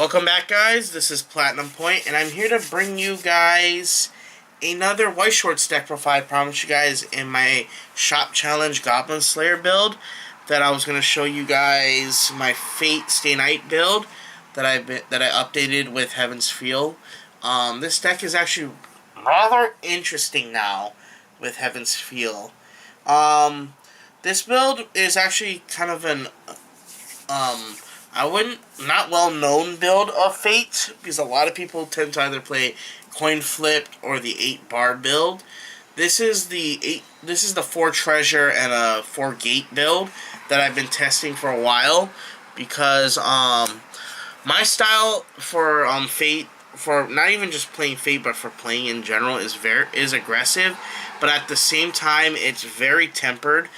Welcome back, guys. This is Platinum Point, and I'm here to bring you guys another Weiss Schwarz deck profile. I promised you guys in my Shop Challenge Goblin Slayer build that I was going to show you guys my Fate Stay Night build that I updated with Heaven's Feel. This deck is actually rather interesting now with Heaven's Feel. This build is actually kind of an not well-known build of Fate, because a lot of people tend to either play coin flipped or the 8-bar build. This is the 4 treasure and a 4 gate build that I've been testing for a while, because my style for Fate, for not even just playing Fate but for playing in general, is aggressive, but at the same time it's very tempered.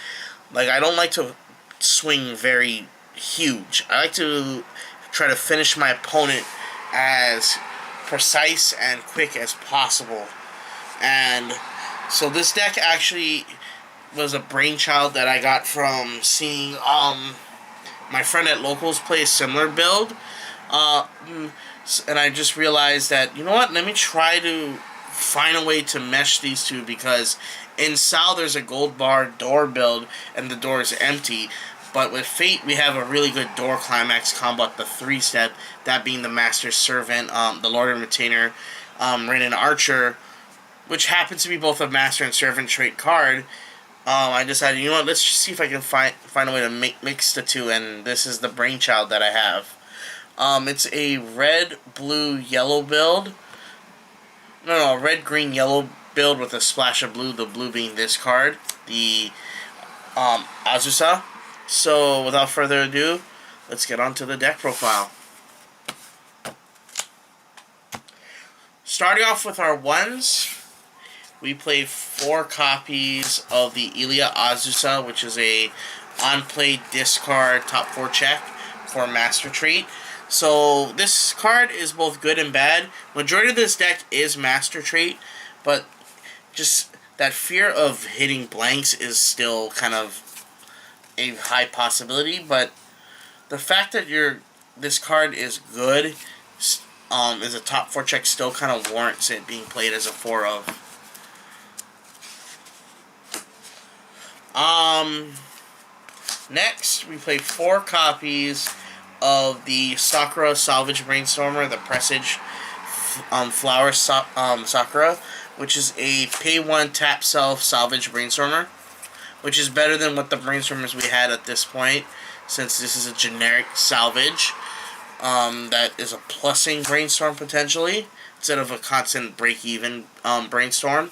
Like, I don't like to swing very huge. I like to try to finish my opponent as precise and quick as possible. And so this deck actually was a brainchild that I got from seeing my friend at Locals play a similar build. And I just realized that, you know what, let me try to find a way to mesh these two, because in Sal there's a gold bar door build and the door is empty. But with Fate, we have a really good door climax combo at the 3-step, that being the Master's Servant, the Lord and Retainer, Renin Archer, which happens to be both a Master and Servant trait card. I decided, you know what, let's just see if I can find a way to mix the two, and this is the brainchild that I have. It's a red, blue, yellow build. No, red, green, yellow build with a splash of blue, the blue being this card, the Azusa. So, without further ado, let's get on to the deck profile. Starting off with our ones, we played 4 copies of the Ilia Azusa, which is a on-play discard top 4 check for Master Trait. So, this card is both good and bad. Majority of this deck is Master Trait, but just that fear of hitting blanks is still kind of a high possibility. But the fact that this card is good, is a top 4 check, still kind of warrants it being played as a 4 of. Next, we played 4 copies of the Sakura Salvage Brainstormer, the Presage Flower Sakura, which is a pay 1 tap self Salvage Brainstormer, which is better than what the Brainstormers we had at this point, since this is a generic salvage that is a plussing Brainstorm potentially, instead of a constant break-even Brainstorm.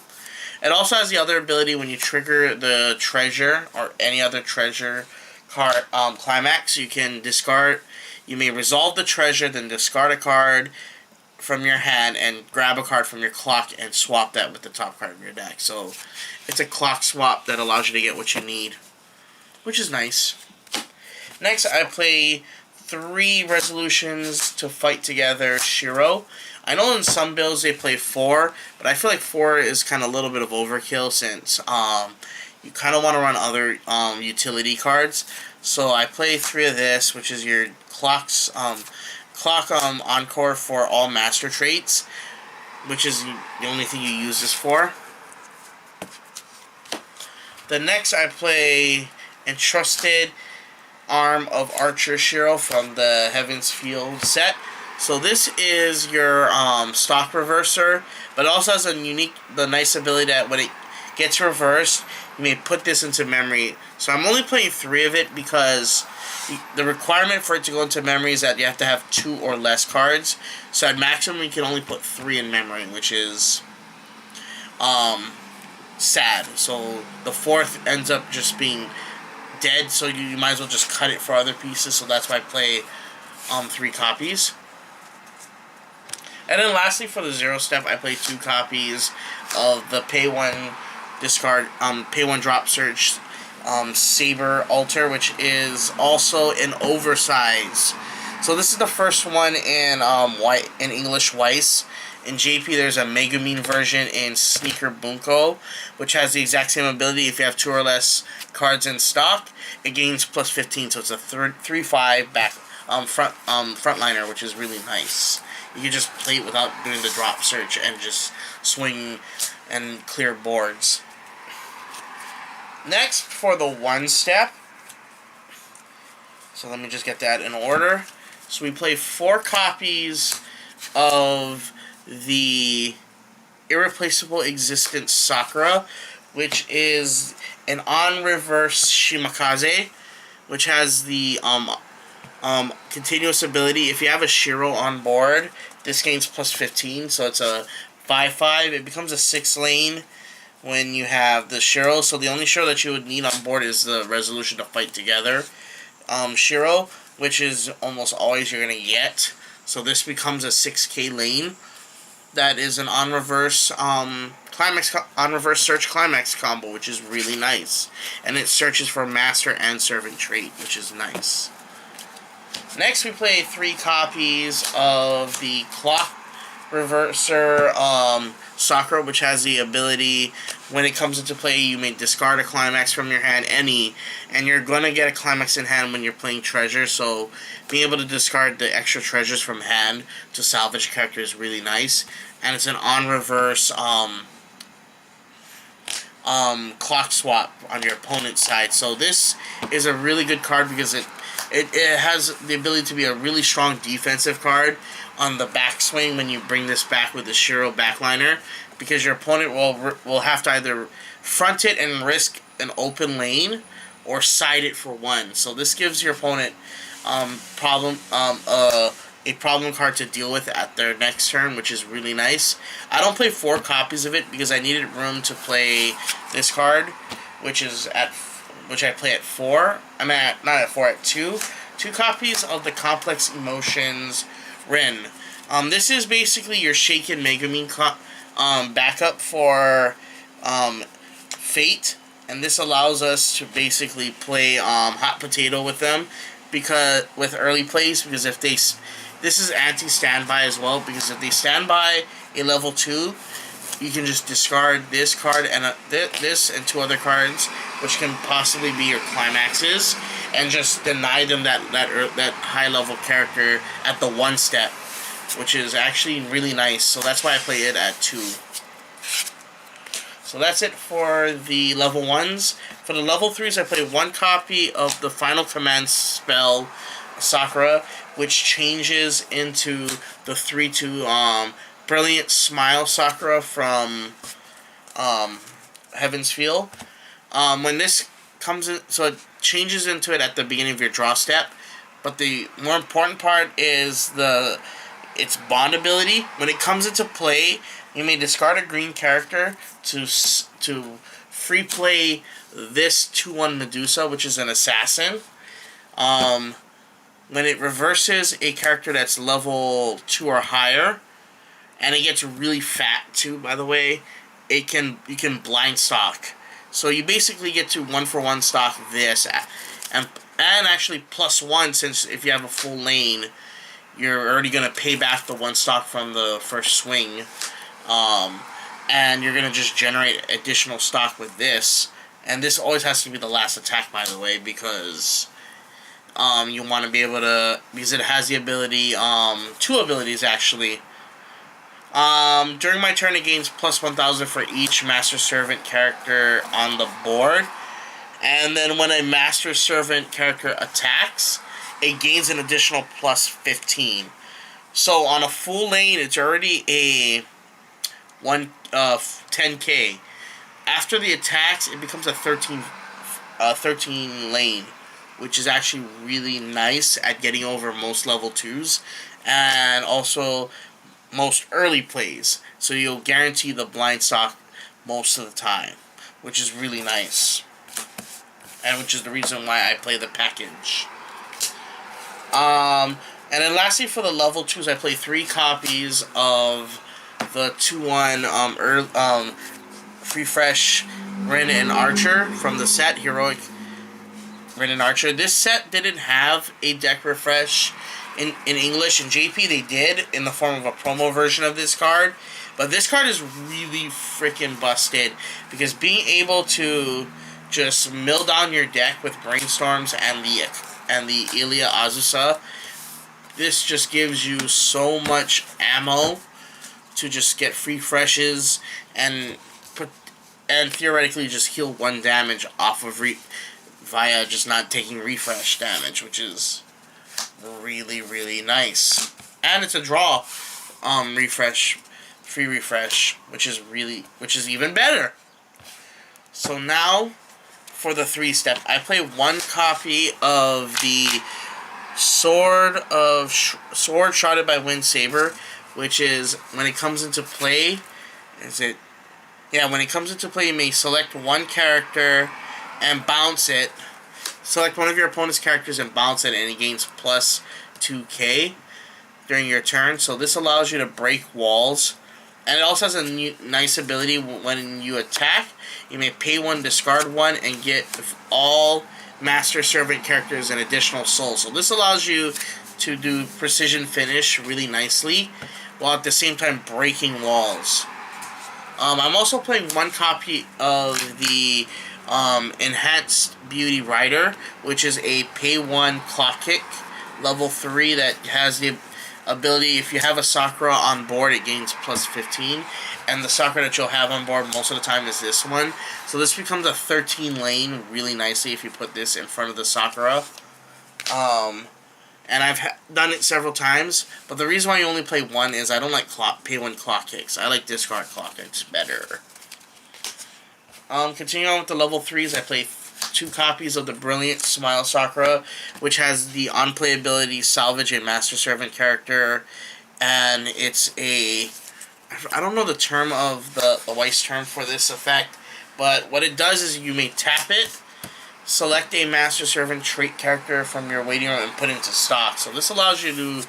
It also has the other ability, when you trigger the treasure or any other treasure card climax, you can discard. You may resolve the treasure, then discard a card from your hand and grab a card from your clock and swap that with the top card of your deck. So it's a clock swap that allows you to get what you need, which is nice. Next, I play 3 Resolutions to Fight Together Shiro. I know in some builds they play 4, but I feel like 4 is kind of a little bit of overkill, since you kind of want to run other utility cards. So I play 3 of this, which is your Clock Encore for all Master Traits, which is the only thing you use this for. The next, I play Entrusted Arm of Archer Shiro from the Heaven's Feel set. So this is your stock reverser, but it also has the nice ability that when it gets reversed, you may put this into memory. So I'm only playing 3 of it because the requirement for it to go into memory is that you have to have 2 or less cards. So at maximum, you can only put 3 in memory, which is sad. So the 4th ends up just being dead, so you might as well just cut it for other pieces. So that's why I play 3 copies. And then lastly, for the 0-step, I play 2 copies of the pay 1 discard, pay 1 drop search Saber Altar, which is also an oversize. So this is the first one in English Weiss. In JP, there's a Megumin version in Sneaker Bunko, which has the exact same ability. If you have 2 or less cards in stock, it gains plus 15, so it's a 3/5 back frontliner, which is really nice. You can just play it without doing the drop search and just swing and clear boards. Next, for the one step, so let me just get that in order. So we play 4 copies of the Irreplaceable Existence Sakura, which is an on-reverse Shimakaze, which has the continuous ability. If you have a Shiro on board, this gains plus 15, so it's a 5/5. It becomes a 6-lane when you have the Shiro, so the only Shiro that you would need on board is the Resolution to Fight Together Shiro, which is almost always you're going to get. So this becomes a 6k lane that is an on-reverse on-reverse search climax combo, which is really nice. And it searches for Master and Servant trait, which is nice. Next, we play 3 copies of the Clock Reverser Sakura, which has the ability, when it comes into play, you may discard a climax from your hand, and you're going to get a climax in hand when you're playing treasure, so being able to discard the extra treasures from hand to salvage a character is really nice. And it's an on-reverse clock swap on your opponent's side, so this is a really good card because it has the ability to be a really strong defensive card on the backswing when you bring this back with the Shiro backliner, because your opponent will have to either front it and risk an open lane or side it for 1. So this gives your opponent a problem card to deal with at their next turn, which is really nice. I don't play 4 copies of it because I needed room to play this card, which I play at 4. I'm at not at 4, at 2. 2 copies of the Complex Emotions Rin. This is basically your Shaken Megumin backup for Fate, and this allows us to basically play hot potato with them with early plays, because if they this is anti-standby as well, because if they stand by a level 2, you can just discard this card and this and 2 other cards, which can possibly be your climaxes, and just deny them that high level character at the 1 step, which is actually really nice. So that's why I play it at 2. So that's it for the level 1s. For the level 3s, I play 1 copy of the Final Command spell Sakura, which changes into the 3/2 Brilliant Smile Sakura from Heaven's Feel. When this comes in, so it changes into it at the beginning of your draw step, but the more important part is its bond ability. When it comes into play, you may discard a green character to free play this 2/1 Medusa, which is an assassin. When it reverses a character that's level 2 or higher, and it gets really fat too, by the way, you can blind stock. So you basically get to 1-for-1 stock this, and actually +1, since if you have a full lane, you're already going to pay back the 1 stock from the first swing, and you're going to just generate additional stock with this. And this always has to be the last attack, by the way, because you want to be able to, because it has the ability, 2 abilities actually. During my turn, it gains +1000 for each Master Servant character on the board. And then when a Master Servant character attacks, it gains an additional +15. So on a full lane, it's already a 10k. After the attacks, it becomes a 13 lane, which is actually really nice at getting over most level 2s, and also most early plays. So you'll guarantee the blind stock most of the time, which is really nice, and which is the reason why I play the package. And then lastly, for the level 2s, I play 3 copies of the 2/1 Free Fresh Rin and Archer from the set Heroic Rin and Archer. This set didn't have a deck refresh in English. In JP they did, in the form of a promo version of this card. But this card is really freaking busted, because being able to just mill down your deck with Brainstorms and the Ilya Azusa this just gives you so much ammo to just get free freshes and theoretically just heal 1 damage off of via just not taking refresh damage, which is really, really nice. And it's a draw refresh, free refresh, which is even better. So now for the 3-step, I play 1 copy of the Sword Shrouded by Wind Saber, which is when it comes into play. When it comes into play, you may select 1 character and bounce it. Select one of your opponent's characters and bounce it, and it gains plus 2k during your turn. So this allows you to break walls. And it also has a nice ability when you attack. You may pay 1, discard 1, and get all Master Servant characters an additional soul. So this allows you to do precision finish really nicely, while at the same time breaking walls. I'm also playing 1 copy of the Enhanced Beauty Rider, which is a pay 1 clock kick, level 3, that has the ability, if you have a Sakura on board, it gains plus 15, and the Sakura that you'll have on board most of the time is this one. So this becomes a 13 lane really nicely if you put this in front of the Sakura. And I've done it several times, but the reason why you only play 1 is I don't like pay 1 clock kicks. I like discard clock kicks better. Continuing on with the level 3s, I play 2 copies of the Brilliant Smile Sakura, which has the on-play ability Salvage a Master Servant character, and it's a... I don't know the term of the Weiss term for this effect, but what it does is you may tap it, select a Master Servant trait character from your waiting room, and put it into stock. So this allows you to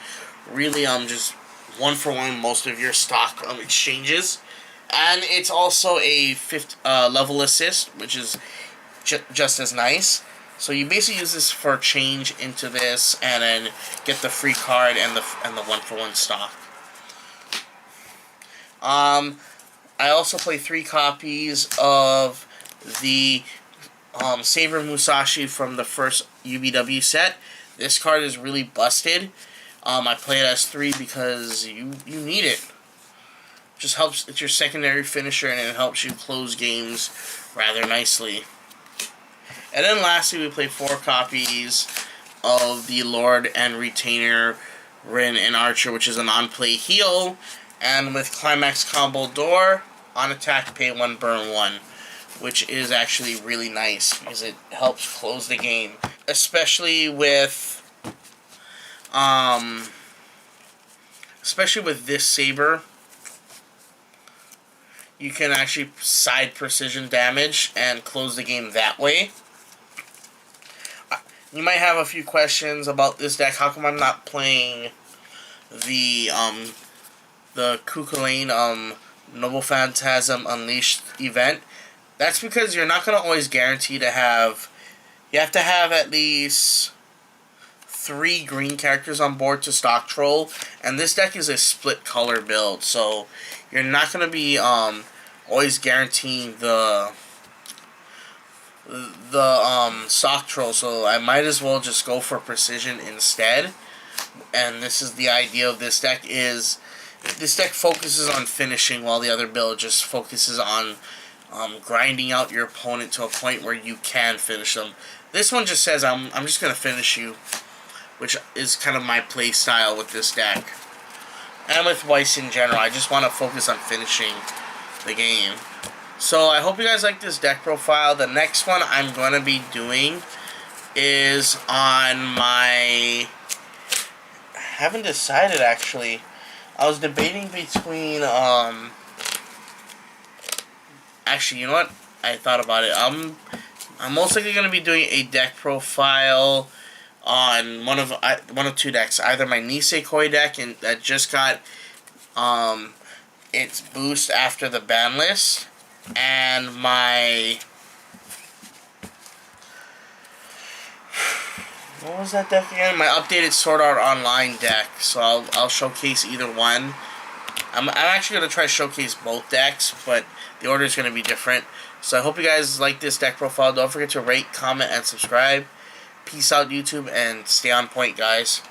really just 1-for-1 most of your stock exchanges. And it's also a 5th level assist, which is just as nice. So you basically use this for change into this, and then get the free card and the 1-for-1 stock. I also play 3 copies of the Saber Musashi from the first UBW set. This card is really busted. I play it as 3 because you need it. Just helps, it's your secondary finisher, and it helps you close games rather nicely. And then lastly, we play 4 copies of the Lord and Retainer Rin and Archer, which is an on-play heal, and with Climax Combo Door, on attack, pay 1, burn 1, which is actually really nice because it helps close the game, especially with this saber. You can actually side precision damage and close the game that way. You might have a few questions about this deck. How come I'm not playing the Cuchulainn Noble Phantasm Unleashed event? That's because you're not going to always guarantee to have... You have to have at least 3 green characters on board to stock troll, and this deck is a split color build, so you're not going to be always guaranteeing the stock troll, so I might as well just go for precision instead. And this is the idea of this deck, is this deck focuses on finishing, while the other build just focuses on grinding out your opponent to a point where you can finish them. This one just says, I'm just going to finish you, which is kind of my play style with this deck. And with Weiss in general, I just want to focus on finishing the game. So I hope you guys like this deck profile. The next one I'm going to be doing is on my... I haven't decided, actually. I was debating between... Actually, you know what? I thought about it. I'm most likely going to be doing a deck profile on one of 2 decks. Either my Nisekoi deck that just got its boost after the ban list, and my... What was that deck again? My updated Sword Art Online deck. So I'll showcase either one. I'm actually going to try to showcase both decks, but the order is going to be different. So I hope you guys like this deck profile. Don't forget to rate, comment, and subscribe. Peace out, YouTube, and stay on point, guys.